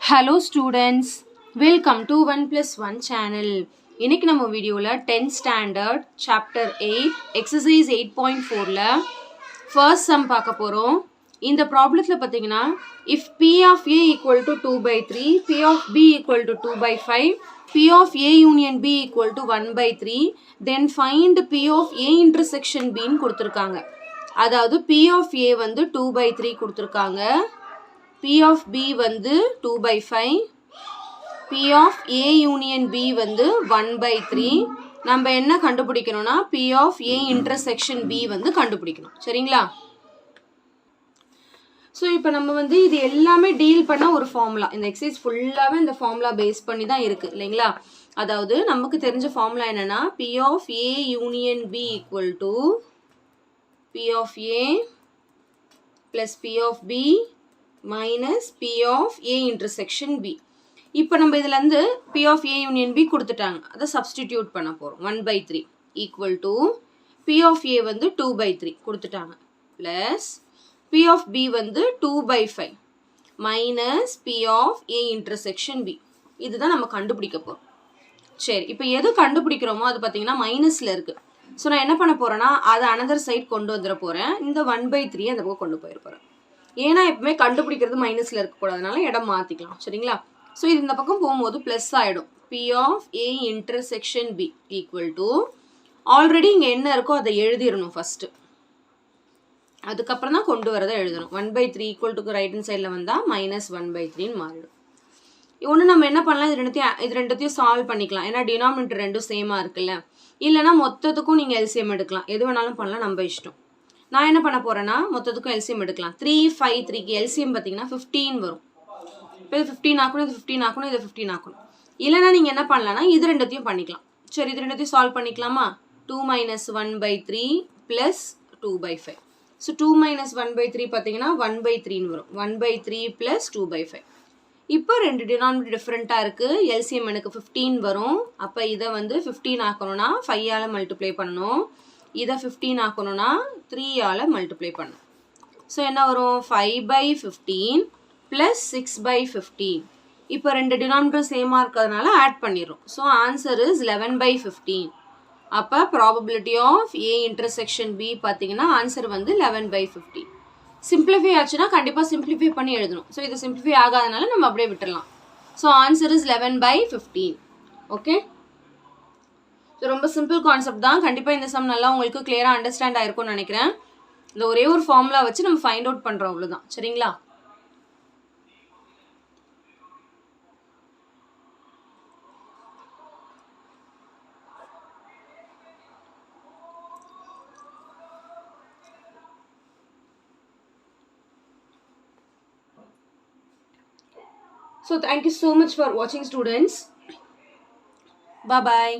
Hello students, welcome to 1+1 channel. இன்னைக்கு நம்ம வீடியோல 10th standard chapter 8 exercise 8.4ல first sum பார்க்க போறோம். இந்த ப்ராப்ளத்துல பாத்தீங்கன்னா if p of a equal to 2/3, p of b equal to 2/5, p of a union b equal to 1/3, then find p of a intersection b ன்னு கொடுத்திருக்காங்க. அதாவது p of a வந்து 2/3 கொடுத்திருக்காங்க. P of B வந்து 2/5, P of A union B வந்து 1/3. நம்ம என்ன கண்டுபிடிக்கணும்னா P of A intersection B வந்து கண்டுபிடிக்கணும். சரிங்களா? ஸோ இப்போ நம்ம வந்து இது எல்லாமே டீல் பண்ண ஒரு ஃபார்முலா. இந்த எக்ஸசைஸ் ஃபுல்லாகவே இந்த ஃபார்முலா பேஸ் பண்ணி தான் இருக்குது இல்லைங்களா? அதாவது நமக்கு தெரிஞ்ச ஃபார்முலா என்னன்னா P of A union B equal to P of A plus P of B minus P of A intersection B. இப்போ நம்ம இதுல இருந்து P of A union B கொடுத்துட்டாங்க. அதை substitute பண்ண போறோம். 1/3 equal to P of A வந்து 2/3 கொடுத்துட்டாங்க. plus P of B வந்து 2/5 minus P of A intersection B. இதுதான் நம்ம கண்டுபிடிக்க போறோம். சரி, இப்போ எது கண்டுபிடிக்கிறோமோ அது பார்த்தீங்கன்னா மைனஸ்ல இருக்கு. ஸோ நான் என்ன பண்ண போறேன்னா அதை அனதர் சைட் கொண்டு வந்துட போறேன். இந்த 1/3 அந்த பக்கம் கொண்டு போயிட போறேன். ஏன்னா எப்பவுமே கண்டுபிடிக்கிறது மைனஸ்ல இருக்கக்கூடாதுனால இடம் மாத்திக்கலாம். சரிங்களா? ஸோ இது இந்த பக்கம் போகும்போது பிளஸ் ஆயிடும். P of A intersection B equal to already இங்க என்ன இருக்கோ அதை எழுதிடணும் ஃபர்ஸ்ட். அதுக்கப்புறம் தான் கொண்டு வரதை எழுதணும். 1/3 ஈக்குவல் டு ரைட் ஹேண்ட் சைடில் வந்தால் -1/3 மாறிடும். ஒன்று நம்ம என்ன பண்ணலாம், இது ரெண்டுத்தையும் சால்வ் பண்ணிக்கலாம். ஏன்னா டினாமினேட்டர் ரெண்டும் சேமா இருக்குல்ல. இல்லைன்னா மொத்தத்துக்கும் நீங்கள் எல்சிஎம் எடுக்கலாம். எது வேணாலும் பண்ணலாம், நம்ம இஷ்டம். நான் என்ன பண்ண போறேன்னா மொத்தத்துக்கும் எல்சிஎம் எடுக்கலாம். 3, 5, 3க்கு எல்சிஎம் பார்த்தீங்கன்னா 15 வரும். இப்போ இது 15 ஆக்கணும், இது 15 ஆக்கணும், இது 15 ஆக்கணும். இல்லைன்னா நீங்கள் என்ன பண்ணலாம்னா இது ரெண்டுத்தையும் பண்ணிக்கலாம். சரி, இது ரெண்டுத்தையும் சால்வ் பண்ணிக்கலாமா? 2 - 1/3 + 2/5. ஸோ 2 - 1/3 பார்த்தீங்கன்னா 1/3 வரும். 1/3 + 2/5. இப்போ ரெண்டு டினாமினேட்டர் டிஃப்ரெண்ட்டாக இருக்குது. எல்சிஎம் எனக்கு 15 வரும். அப்போ இதை வந்து 15 ஆக்கணும்னா 5ஆல் மல்டிப்ளை பண்ணணும். இதை 15 ஆக்கணும்னா 3ஆல் மல்டிப்ளை பண்ணணும். ஸோ என்ன வரும்? 5/15 + 6/15. இப்போ ரெண்டு டினாமினேட்டர் சேமாக இருக்கிறதுனால ஆட் பண்ணிடுறோம். So answer is 11/15. அப்போ probability of A intersection B பார்த்தீங்கன்னா ஆன்சர் வந்து 11/15. சிம்பிளிஃபை ஆச்சுன்னா கண்டிப்பாக சிம்பிளிஃபை பண்ணி எழுதணும். ஸோ இது சிம்பிளிஃபை ஆகாதனால நம்ம அப்படியே விட்டுடலாம். So answer is 11/15. ஓகே, ரொம்ப சிம்பிள் கான்செப்ட் தான். கண்டிப்பாக இந்த சம் நல்லா உங்களுக்கு கிளியராக அண்டர்ஸ்டாண்ட் ஆயிருக்கும்னு நினைக்கிறேன். இந்த ஒரே ஒரு ஃபார்முலா வச்சு நம்ம ஃபைண்ட் அவுட் பண்ணுறோம், அவ்வளோதான். சரிங்களா? So thank you so much for watching, students. Bye bye.